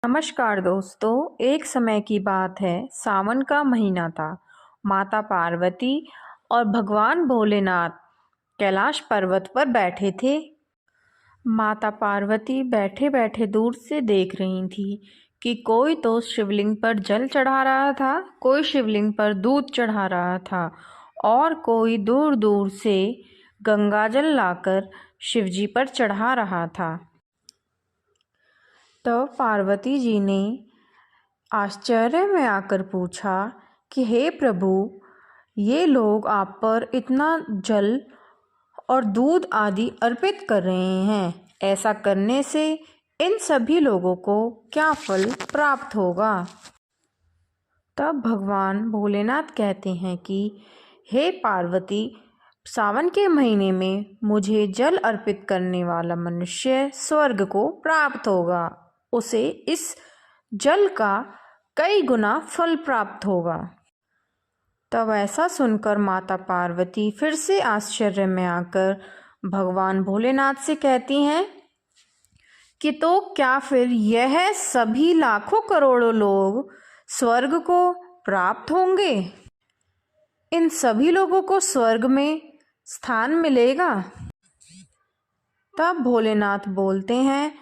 नमस्कार दोस्तों, एक समय की बात है। सावन का महीना था। माता पार्वती और भगवान भोलेनाथ कैलाश पर्वत पर बैठे थे। माता पार्वती बैठे बैठे दूर से देख रही थी कि कोई तो शिवलिंग पर जल चढ़ा रहा था, कोई शिवलिंग पर दूध चढ़ा रहा था और कोई दूर दूर से गंगाजल लाकर शिवजी पर चढ़ा रहा था। तो पार्वती जी ने आश्चर्य में आकर पूछा कि हे प्रभु, ये लोग आप पर इतना जल और दूध आदि अर्पित कर रहे हैं, ऐसा करने से इन सभी लोगों को क्या फल प्राप्त होगा? तब भगवान भोलेनाथ कहते हैं कि हे पार्वती, सावन के महीने में मुझे जल अर्पित करने वाला मनुष्य स्वर्ग को प्राप्त होगा। उसे इस जल का कई गुना फल प्राप्त होगा। तब ऐसा सुनकर माता पार्वती फिर से आश्चर्य में आकर भगवान भोलेनाथ से कहती हैं कि तो क्या फिर यह सभी लाखों करोड़ों लोग स्वर्ग को प्राप्त होंगे? इन सभी लोगों को स्वर्ग में स्थान मिलेगा? तब भोलेनाथ बोलते हैं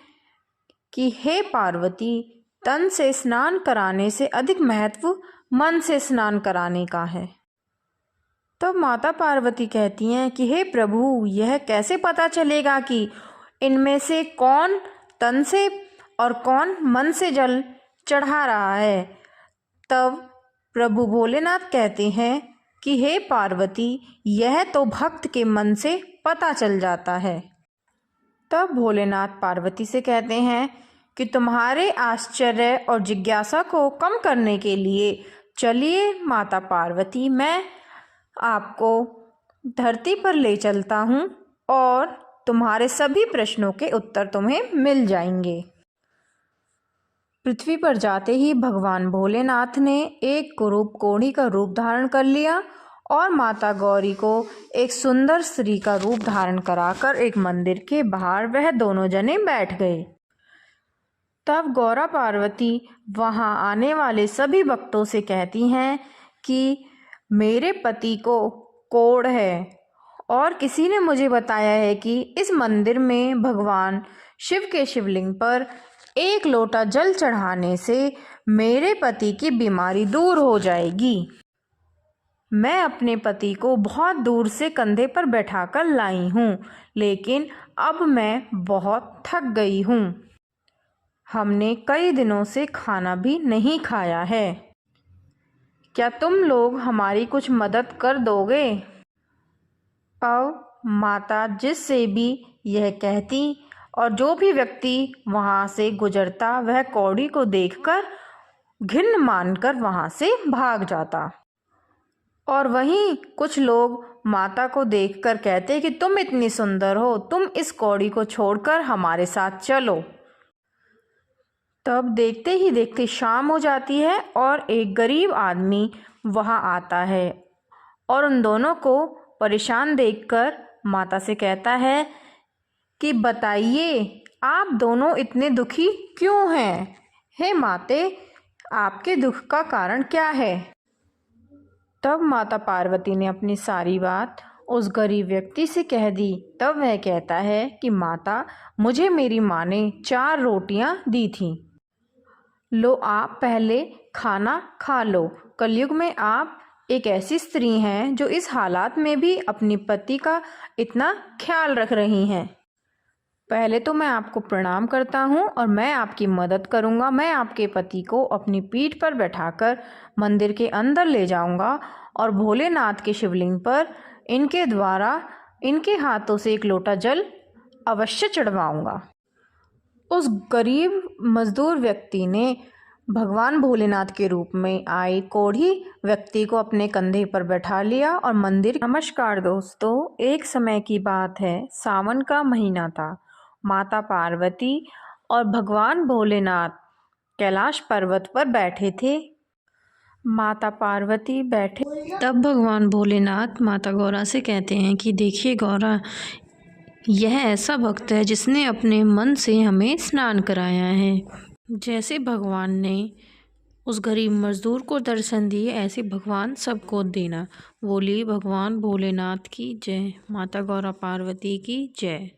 कि हे पार्वती, तन से स्नान कराने से अधिक महत्व मन से स्नान कराने का है। तब माता पार्वती कहती हैं कि हे प्रभु, यह कैसे पता चलेगा कि इनमें से कौन तन से और कौन मन से जल चढ़ा रहा है? तब प्रभु भोलेनाथ कहते हैं कि हे पार्वती, यह तो भक्त के मन से पता चल जाता है। तब भोलेनाथ पार्वती से कहते हैं कि तुम्हारे आश्चर्य और जिज्ञासा को कम करने के लिए चलिए माता पार्वती, मैं आपको धरती पर ले चलता हूँ और तुम्हारे सभी प्रश्नों के उत्तर तुम्हें मिल जाएंगे। पृथ्वी पर जाते ही भगवान भोलेनाथ ने एक कुरूप कोढ़ी का रूप धारण कर लिया और माता गौरी को एक सुंदर स्त्री का रूप धारण कराकर एक मंदिर के बाहर वह दोनों जने बैठ गए। तब गौरा पार्वती वहां आने वाले सभी भक्तों से कहती हैं कि मेरे पति को कोढ़ है और किसी ने मुझे बताया है कि इस मंदिर में भगवान शिव के शिवलिंग पर एक लोटा जल चढ़ाने से मेरे पति की बीमारी दूर हो जाएगी। मैं अपने पति को बहुत दूर से कंधे पर बैठाकर लाई हूँ, लेकिन अब मैं बहुत थक गई हूँ। हमने कई दिनों से खाना भी नहीं खाया है। क्या तुम लोग हमारी कुछ मदद कर दोगे? अब माता जिससे भी यह कहती और जो भी व्यक्ति वहाँ से गुजरता वह कौड़ी को देखकर घिन मानकर वहाँ से भाग जाता। और वहीं कुछ लोग माता को देखकर कहते कि तुम इतनी सुंदर हो, तुम इस कौड़ी को छोड़कर हमारे साथ चलो। तब देखते ही देखते शाम हो जाती है और एक गरीब आदमी वहाँ आता है और उन दोनों को परेशान देखकर माता से कहता है कि बताइए, आप दोनों इतने दुखी क्यों हैं? हे माते, आपके दुख का कारण क्या है? तब माता पार्वती ने अपनी सारी बात उस गरीब व्यक्ति से कह दी। तब वह कहता है कि माता, मुझे मेरी माँ ने 4 रोटियां दी थीं। लो, आप पहले खाना खा लो। कलयुग में आप एक ऐसी स्त्री हैं जो इस हालात में भी अपने पति का इतना ख्याल रख रही हैं। पहले तो मैं आपको प्रणाम करता हूँ और मैं आपकी मदद करूँगा। मैं आपके पति को अपनी पीठ पर बैठाकर मंदिर के अंदर ले जाऊँगा और भोलेनाथ के शिवलिंग पर इनके द्वारा इनके हाथों से एक लोटा जल अवश्य चढ़वाऊँगा। उस गरीब मजदूर व्यक्ति ने भगवान भोलेनाथ के रूप में आए कोढ़ी व्यक्ति को अपने कंधे पर बैठा लिया और मंदिर। नमस्कार दोस्तों, एक समय की बात है। सावन का महीना था। माता पार्वती और भगवान भोलेनाथ कैलाश पर्वत पर बैठे थे। माता पार्वती बैठे, तब भगवान भोलेनाथ माता गौरा से कहते हैं कि देखिए गौरा, यह ऐसा भक्त है जिसने अपने मन से हमें स्नान कराया है। जैसे भगवान ने उस गरीब मजदूर को दर्शन दिए, ऐसे भगवान सबको देना। बोलिए भगवान भोलेनाथ की जय। माता गौरा पार्वती की जय।